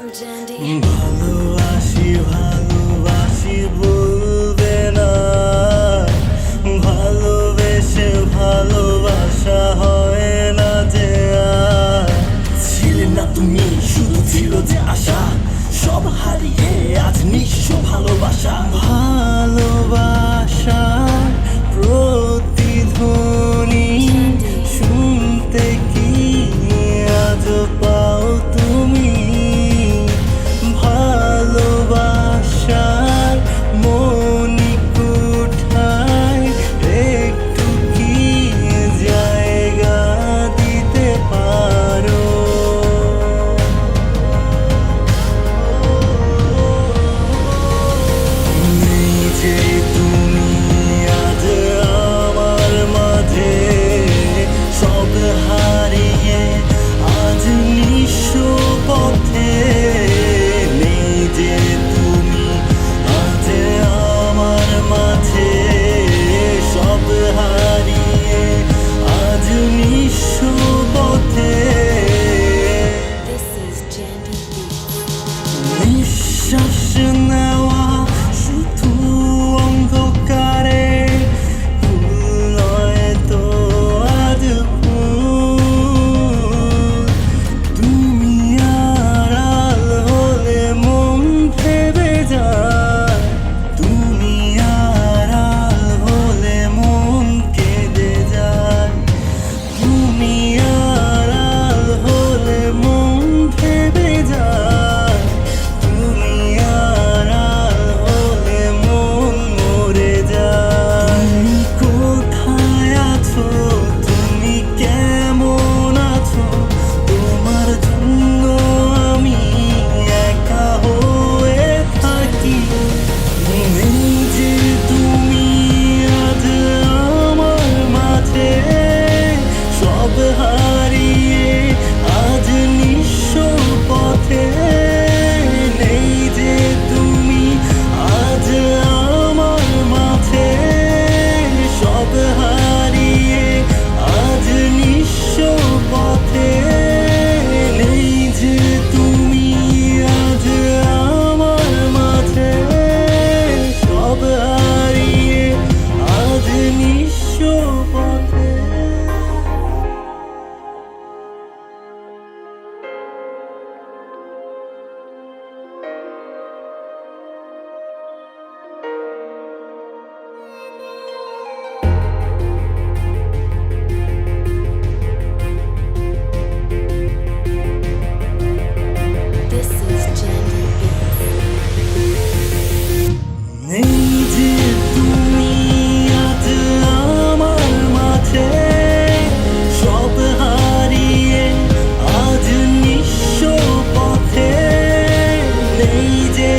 ভালোবাসি ভালোবাসি বলবে না, ভালোবেসে ভালোবাসা হয় না যে আর। ছিলে না তুমি, শুধু ছিল যে আশা, সব হারিয়ে আজ নিঃস্ব ভালোবাসা। ভালোবাসার প্রতিধ্বনি শুনতে কি আজ পাও তুমি? ভালোবাসার মণিকুঠায় একটু কি জায়গা দিতে পারো? নেই যে তুমি আজ আমার মাঝে, সব হারিয়ে আজ নিঃস্ব পথে। নেই যে তুমি আজ আমার মাঝে, সব হারিয়ে আজ নিঃস্ব পথে। নিঃশ্বাস নেওয়া শুধু অন্ধকারে, ফুল নয় তো আজ ফুল। তুমি আড়াল হলে মন ভেবে যায়, তুমি আড়াল হলে মন কেঁদে যায়। তুমি আড়াল হলে মন ভেবে যায়, তুমি আড়াল হলে মন মরে যায়। তুমি কোথায় আছো, তুমি কেমন আছো? তোমার জন্য আমি একা হয়ে থাকি। নেই যে তুমি আজ আমার মাঝে, সব হারিয়ে আজ নিঃস্ব পথে। নেই যে তুমি আজ আমার মাঝে, সব হারিয়ে আজ নিঃস্ব পথে। নেই যে তুমি আজ আমার মাঝে, সব হারিয়ে আজ নিঃস্ব পথে। নেই যে তুমি আজ আমার মাঝে, সব হারিয়ে আজ নিঃস্ব পথে। নেই যে